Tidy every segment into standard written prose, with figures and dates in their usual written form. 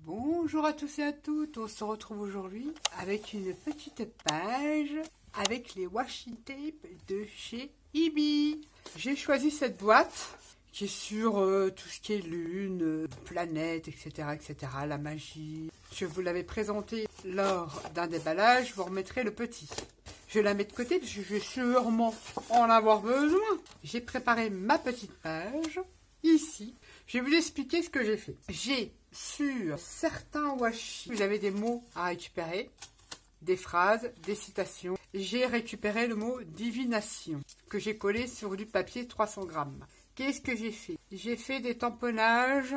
Bonjour à tous et à toutes, on se retrouve aujourd'hui avec une petite page avec les washi tape de chez Ibi. J'ai choisi cette boîte qui est sur tout ce qui est lune, planète, etc., etc., la magie. Je vous l'avais présenté lors d'un déballage, je vous remettrai le petit. Je la mets de côté parce que je vais sûrement en avoir besoin. J'ai préparé ma petite page ici. Je vais vous expliquer ce que j'ai fait. J'ai sur certains washi, vous avez des mots à récupérer, des phrases, des citations. J'ai récupéré le mot divination que j'ai collé sur du papier 300 grammes. Qu'est-ce que j'ai fait? J'ai fait des tamponnages.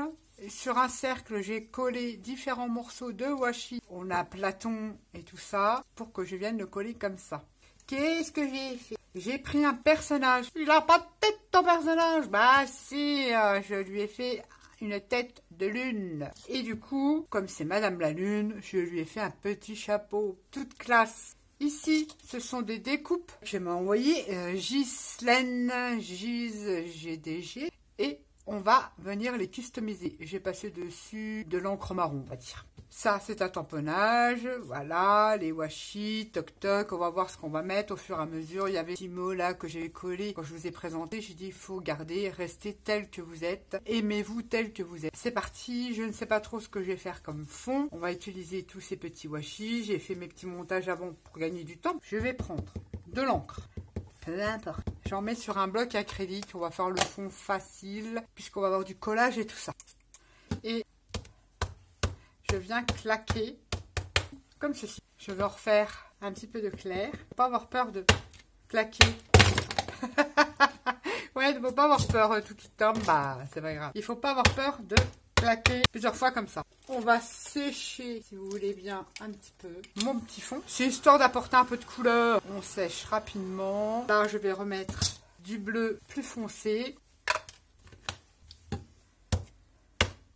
Sur un cercle, j'ai collé différents morceaux de washi. On a Platon et tout ça pour que je vienne le coller comme ça. Qu'est-ce que j'ai fait? J'ai pris un personnage. Il n'a pas de tête ton personnage. Bah si, je lui ai fait une tête de lune. Et du coup, comme c'est Madame la Lune, je lui ai fait un petit chapeau, toute classe. Ici, ce sont des découpes que je m'ai envoyé Ghislaine, GDG, et on va venir les customiser. J'ai passé dessus de l'encre marron, on va dire. Ça, c'est un tamponnage. Voilà, les washi, toc toc. On va voir ce qu'on va mettre au fur et à mesure. Il y avait des petits mots là que j'avais collés quand je vous ai présenté. J'ai dit, il faut garder, rester tel que vous êtes. Aimez-vous tel que vous êtes. C'est parti. Je ne sais pas trop ce que je vais faire comme fond. On va utiliser tous ces petits washi. J'ai fait mes petits montages avant pour gagner du temps. Je vais prendre de l'encre. Peu importe. J'en mets sur un bloc acrylique. On va faire le fond facile puisqu'on va avoir du collage et tout ça. Et je viens claquer comme ceci. Je vais refaire un petit peu de clair. Faut pas avoir peur de claquer. Ouais, il ne faut pas avoir peur. Tout qui tombe, bah c'est pas grave. Il faut pas avoir peur de claquer plusieurs fois comme ça. On va sécher, si vous voulez bien, un petit peu mon petit fond. C'est histoire d'apporter un peu de couleur. On sèche rapidement. Là, je vais remettre du bleu plus foncé.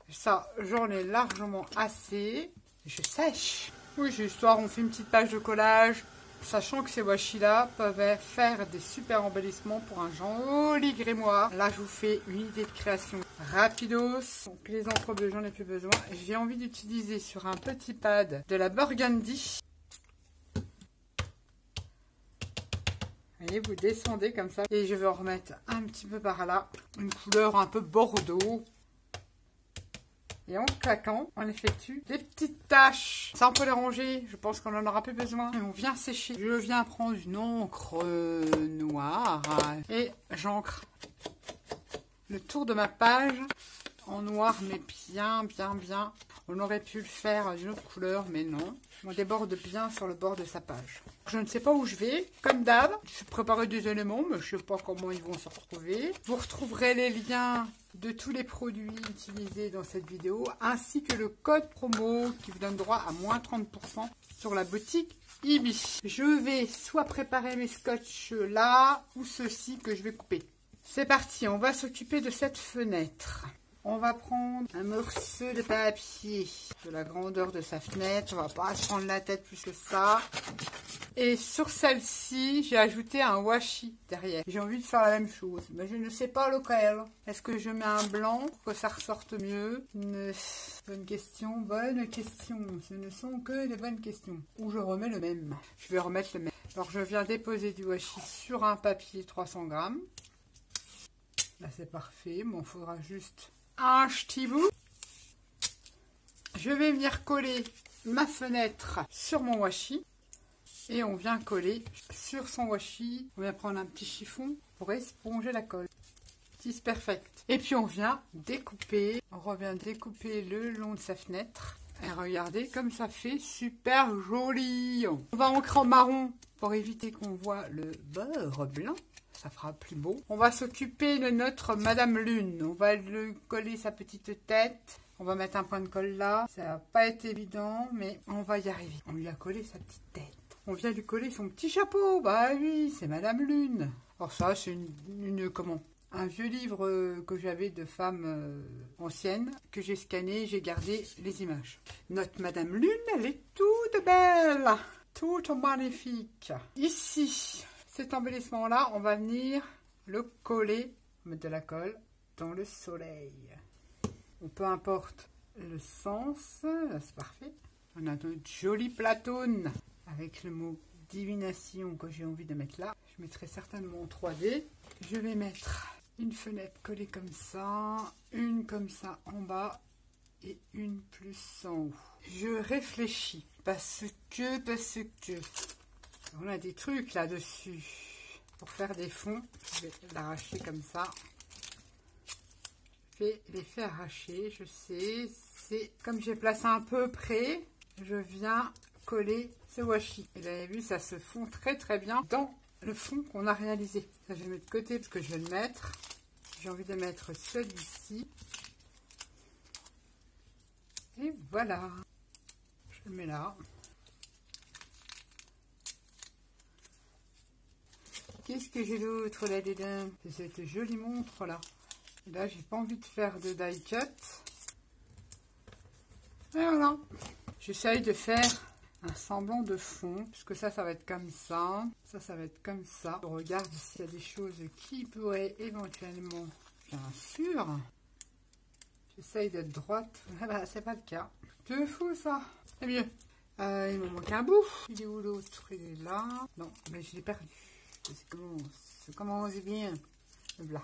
Ça, j'en ai largement assez. Je sèche. Oui, c'est histoire, on fait une petite page de collage. Sachant que ces washi-là peuvent faire des super embellissements pour un joli grimoire. Là, je vous fais une idée de création rapidos. Donc, les encres bleues, j'en ai plus besoin. J'ai envie d'utiliser sur un petit pad de la Burgundy. Voyez, vous descendez comme ça. Et je vais en remettre un petit peu par là. Une couleur un peu bordeaux. Et en claquant, on effectue des petites taches. Ça, on peut les ranger. Je pense qu'on en aura plus besoin. Et on vient sécher. Je viens prendre une encre noire. Et j'encre le tour de ma page en noir, mais bien. On aurait pu le faire d'une autre couleur, mais non. On déborde bien sur le bord de sa page. Je ne sais pas où je vais. Comme d'hab, je préparer des éléments, mais je ne sais pas comment ils vont se retrouver. Vous retrouverez les liens de tous les produits utilisés dans cette vidéo, ainsi que le code promo qui vous donne droit à moins 30% sur la boutique Ibi. Je vais soit préparer mes scotch là, ou ceux-ci que je vais couper. C'est parti, on va s'occuper de cette fenêtre. On va prendre un morceau de papier de la grandeur de sa fenêtre. On va pas se prendre la tête plus que ça. Et sur celle-ci, j'ai ajouté un washi derrière. J'ai envie de faire la même chose, mais je ne sais pas lequel. Est-ce que je mets un blanc pour que ça ressorte mieux? Bonne question, bonne question. Ce ne sont que des bonnes questions. Ou je remets le même. Je vais remettre le même. Alors, je viens déposer du washi sur un papier 300 grammes. Là, c'est parfait. Bon, il faudra juste un petit bout. Je vais venir coller ma fenêtre sur mon washi. Et on vient coller sur son washi. On vient prendre un petit chiffon pour éponger la colle. C'est perfect. Et puis on vient découper. On revient découper le long de sa fenêtre. Et regardez comme ça fait super joli. On va ancrer en marron pour éviter qu'on voit le bord blanc. Ça fera plus beau. On va s'occuper de notre Madame Lune. On va lui coller sa petite tête. On va mettre un point de colle là. Ça va pas être évident, mais on va y arriver. On lui a collé sa petite tête. On vient lui coller son petit chapeau. Bah oui, c'est Madame Lune. Alors ça, c'est un vieux livre que j'avais de femmes anciennes, que j'ai scanné, j'ai gardé les images. Notre Madame Lune, elle est toute belle, toute magnifique. Ici, cet embellissement-là, on va venir le coller, mettre de la colle, dans le soleil. Bon, peu importe le sens, c'est parfait. On a notre joli platone avec le mot divination que j'ai envie de mettre là. Je mettrai certainement en 3D. Je vais mettre une fenêtre collée comme ça, une comme ça en bas et une plus en haut. Je réfléchis parce que on a des trucs là-dessus pour faire des fonds. Je vais l'arracher comme ça. Je vais les faire arracher, je sais. C'est comme j'ai placé un peu près, je viens coller ce washi. Et vous avez vu, ça se fond très très bien dans le fond qu'on a réalisé. Ça, je vais mettre de côté parce que je vais le mettre. J'ai envie de mettre celui-ci. Et voilà. Je le mets là. Qu'est-ce que j'ai d'autre là-dedans? C'est cette jolie montre là. Et là, j'ai pas envie de faire de die cut. Et voilà. J'essaye de faire un semblant de fond, puisque ça va être comme ça. Ça va être comme ça. Je regarde s'il y a des choses qui pourraient éventuellement, bien sûr. J'essaye d'être droite. Voilà, c'est pas le cas. C'est fou ça. C'est mieux. Il me manque un bout. Il est où l'autre? Il est là. Non, mais je l'ai perdu. Ça commence bien. Voilà.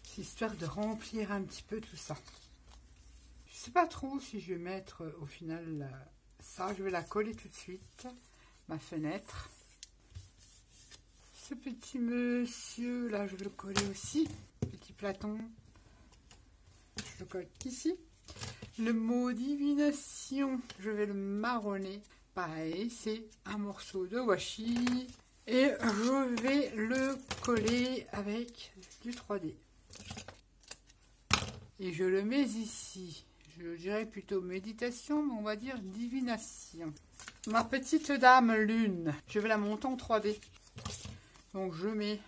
C'est histoire de remplir un petit peu tout ça. Je sais pas trop si je vais mettre au final ça. Je vais la coller tout de suite. Ma fenêtre. Ce petit monsieur là, je vais le coller aussi. Petit platon. Je le colle ici. Le mot divination, je vais le marronner. Pareil, c'est un morceau de washi. Et je vais le coller avec du 3D. Et je le mets ici. Je dirais plutôt méditation, mais on va dire divination. Ma petite dame lune, je vais la monter en 3D. Donc je mets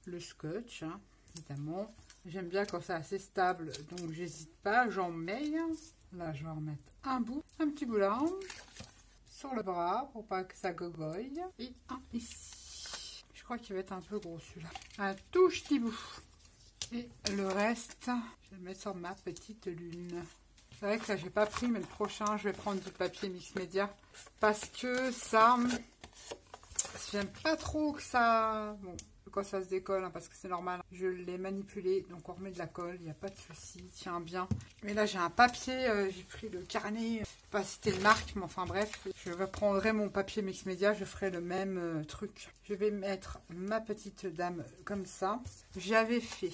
le scotch, hein, évidemment. J'aime bien quand c'est assez stable, donc j'hésite pas, j'en mets. Là, je vais en remettre un bout, un petit bout là, sur le bras, pour pas que ça gogoille. Et un ici. Je crois qu'il va être un peu gros celui-là. Un tout petit bout. Et le reste, je vais le mettre sur ma petite lune. C'est vrai que là, j'ai pas pris, mais le prochain, je vais prendre du papier mix média. Parce que ça, j'aime pas trop que ça... Bon, quand ça se décolle, hein, parce que c'est normal. Je l'ai manipulé, donc on remet de la colle, il n'y a pas de souci, il tient bien. Mais là, j'ai un papier, j'ai pris le carnet, je ne sais pas si c'était une marque, mais enfin bref. Je reprendrai mon papier mix média, je ferai le même truc. Je vais mettre ma petite dame comme ça. J'avais fait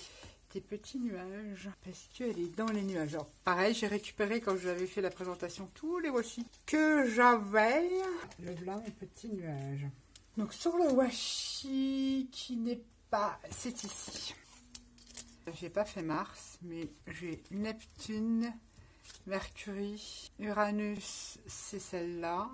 des petits nuages parce qu'elle est dans les nuages. Alors, pareil, j'ai récupéré quand j'avais fait la présentation tous les washi que j'avais. Le voilà mon petit nuage. Donc sur le washi qui n'est pas, c'est ici. J'ai pas fait Mars, mais j'ai Neptune, Mercure, Uranus, c'est celle-là.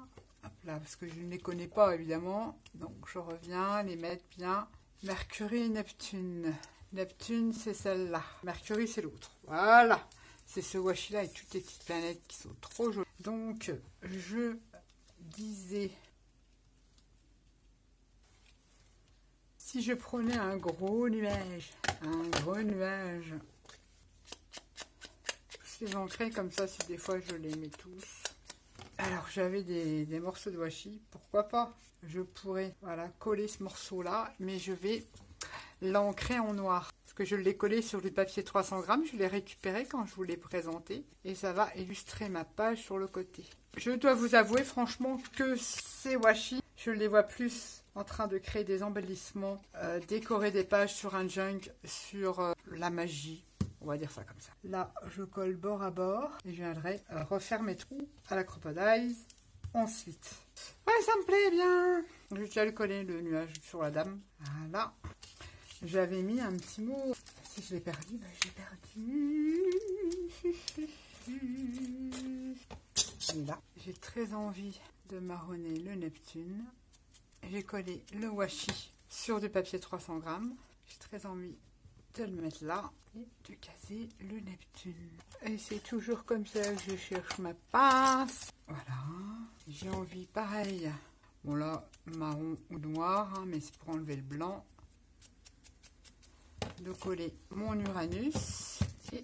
Hop là, parce que je ne les connais pas évidemment. Donc je reviens les mettre bien. Mercure et Neptune. Neptune, c'est celle-là. Mercure, c'est l'autre. Voilà. C'est ce washi-là avec toutes les petites planètes qui sont trop jolies. Donc, je disais, si je prenais un gros nuage, tous les ancrés comme ça, si des fois je les mets tous. Alors, j'avais des morceaux de washi, pourquoi pas? Je pourrais, voilà, coller ce morceau-là, mais je vais l'ancrer en noir. Parce que je l'ai collé sur du papier 300 grammes, je l'ai récupéré quand je vous l'ai présenté. Et ça va illustrer ma page sur le côté. Je dois vous avouer franchement que ces washi, je les vois plus en train de créer des embellissements, décorer des pages sur un junk, sur la magie. On va dire ça comme ça. Là, je colle bord à bord et je viendrai refaire mes trous à la Crocodile ensuite. Ouais, ça me plaît bien. Je vais déjà le coller le nuage sur la dame. Voilà. J'avais mis un petit mot. Si je l'ai perdu, ben je l'ai perdu. Et là, j'ai très envie de marronner le Neptune. J'ai collé le washi sur du papier 300 grammes. J'ai très envie de le mettre là et de caser le Neptune. Et c'est toujours comme ça que je cherche ma pince. Voilà. J'ai envie, pareil. Bon là, marron ou noir, hein, mais c'est pour enlever le blanc. De coller mon Uranus et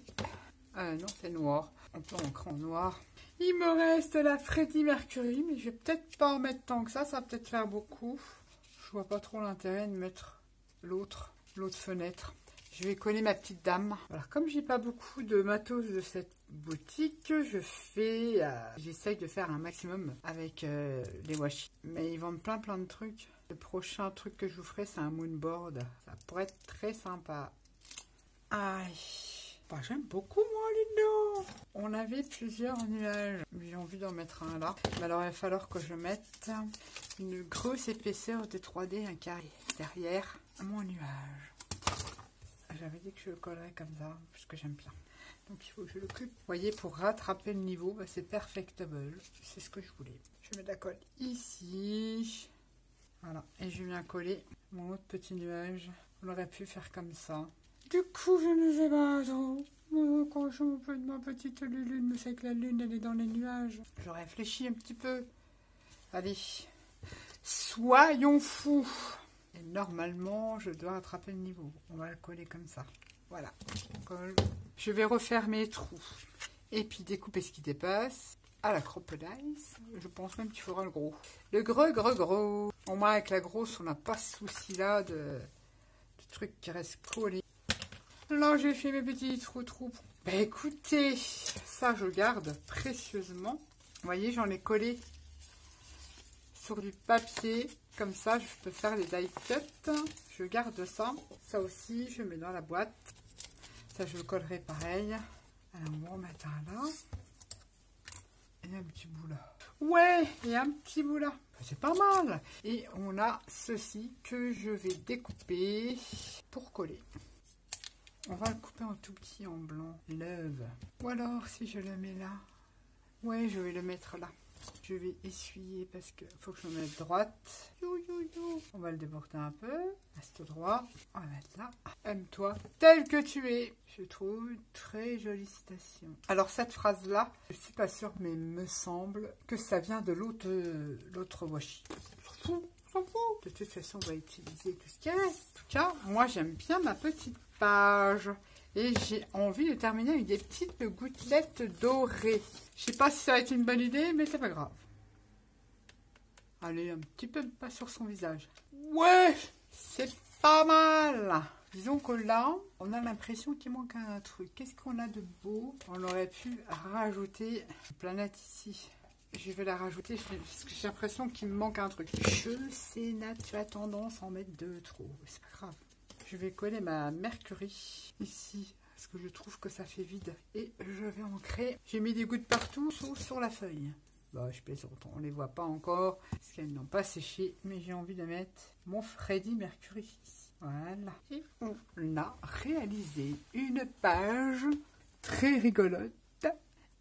Non, c'est noir. On peut encre en noir. Il me reste la Freddie Mercury, mais je vais peut-être pas en mettre tant que ça va peut-être faire beaucoup. Je vois pas trop l'intérêt de mettre l'autre fenêtre. Je vais coller ma petite dame. Alors, comme j'ai pas beaucoup de matos de cette boutique, j'essaye de faire un maximum avec les washi. Mais ils vendent plein de trucs. Le prochain truc que je vous ferai, c'est un moonboard. Ça pourrait être très sympa. Aïe. Bah, j'aime beaucoup, moi, les noms. On avait plusieurs nuages. J'ai envie d'en mettre un là. Mais alors, il va falloir que je mette une grosse épaisseur de 3D, un carré derrière mon nuage. J'avais dit que je le collerais comme ça, parce que j'aime bien. Donc, il faut que je le coupe. Vous voyez, pour rattraper le niveau, bah, c'est perfectable. C'est ce que je voulais. Je mets de la colle ici. Voilà. Et je viens coller mon autre petit nuage. On aurait pu faire comme ça. Du coup, je ne sais pas trop. Quand je m'occupe de ma petite lune, mais c'est que la lune, elle est dans les nuages. Je réfléchis un petit peu. Allez. Soyons fous. Et normalement, je dois attraper le niveau. On va le coller comme ça. Voilà. On colle. Je vais refaire mes trous. Et puis découper ce qui dépasse. À la crocodile. Je pense même qu'il faudra le gros. Le gros. Au moins, avec la grosse, on n'a pas ce souci-là de trucs qui restent collés. Là, j'ai fait mes petits trous. Bah écoutez, ça, je garde précieusement. Vous voyez, j'en ai collé sur du papier. Comme ça, je peux faire les die cuts. Je garde ça. Ça aussi, je mets dans la boîte. Ça, je le collerai pareil. Alors, on va en mettre un là. Et un petit bout là. Ouais, et un petit bout là. C'est pas mal. Et on a ceci que je vais découper pour coller. On va le couper en tout petit en blanc. L'œuvre. Ou alors, si je le mets là. Ouais, je vais le mettre là. Je vais essuyer parce que faut que je me mette droite. On va le déporter un peu. Reste droit. On va mettre là. Aime-toi tel que tu es. Je trouve une très jolie citation. Alors cette phrase-là, je suis pas sûre, mais il me semble que ça vient de l'autre washi. On s'en fout. De toute façon, on va utiliser tout ce qu'il y a. En tout cas, moi j'aime bien ma petite page. Et j'ai envie de terminer avec des petites gouttelettes dorées. Je sais pas si ça va être une bonne idée, mais c'est pas grave. Allez, un petit peu pas sur son visage. Ouais, c'est pas mal. Disons que là, on a l'impression qu'il manque un truc. Qu'est-ce qu'on a de beau? On aurait pu rajouter une planète ici. Je vais la rajouter parce que j'ai l'impression qu'il me manque un truc. Je sais, Nat, tu as tendance à en mettre deux trop. C'est pas grave. Je vais coller ma Mercury ici, parce que je trouve que ça fait vide. Et je vais ancrer. J'ai mis des gouttes partout, sauf sur la feuille. Bah, je plaisante, on ne les voit pas encore, parce qu'elles n'ont pas séché. Mais j'ai envie de mettre mon Freddie Mercury ici. Voilà. Et on a réalisé une page très rigolote,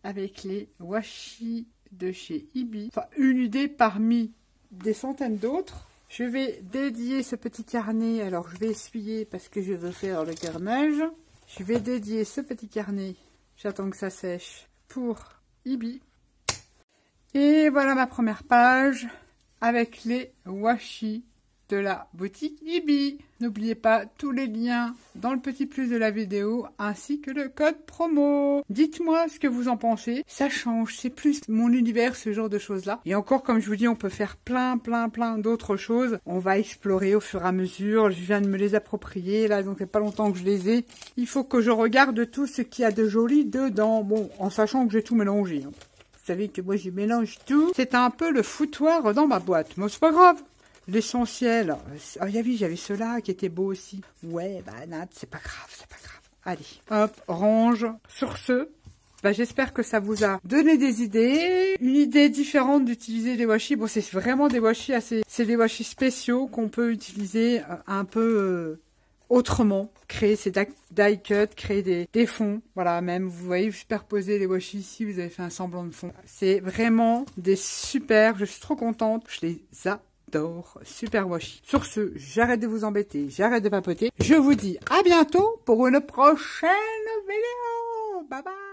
avec les washi de chez Ibi. Enfin, une idée parmi des centaines d'autres. Je vais dédier ce petit carnet, alors je vais essuyer parce que je veux faire le carnage. Je vais dédier ce petit carnet, j'attends que ça sèche, pour Ibi. Et voilà ma première page avec les washi de la boutique Ibi. N'oubliez pas tous les liens dans le petit plus de la vidéo ainsi que le code promo. Dites-moi ce que vous en pensez. Ça change, c'est plus mon univers, ce genre de choses-là. Et encore, comme je vous dis, on peut faire plein d'autres choses. On va explorer au fur et à mesure. Je viens de me les approprier, là, donc il n'y a pas longtemps que je les ai. Il faut que je regarde tout ce qu'il y a de joli dedans. Bon, en sachant que j'ai tout mélangé. Vous savez que moi, je mélange tout. C'est un peu le foutoir dans ma boîte. Mais c'est pas grave. L'essentiel, oh, j'avais ceux-là qui étaient beaux aussi. Ouais, bah Nat, c'est pas grave. Allez, hop, range. Sur ce, bah, j'espère que ça vous a donné des idées. Une idée différente d'utiliser des washi. Bon, c'est vraiment des washi c'est des washi spéciaux qu'on peut utiliser un peu autrement. Créer ces die cuts, créer des fonds. Voilà, même, vous voyez, vous superposez les washi ici, vous avez fait un semblant de fond. C'est vraiment des super, je suis trop contente. Je les adore. Super washi. Sur ce, j'arrête de vous embêter, j'arrête de papoter. Je vous dis à bientôt pour une prochaine vidéo. Bye bye.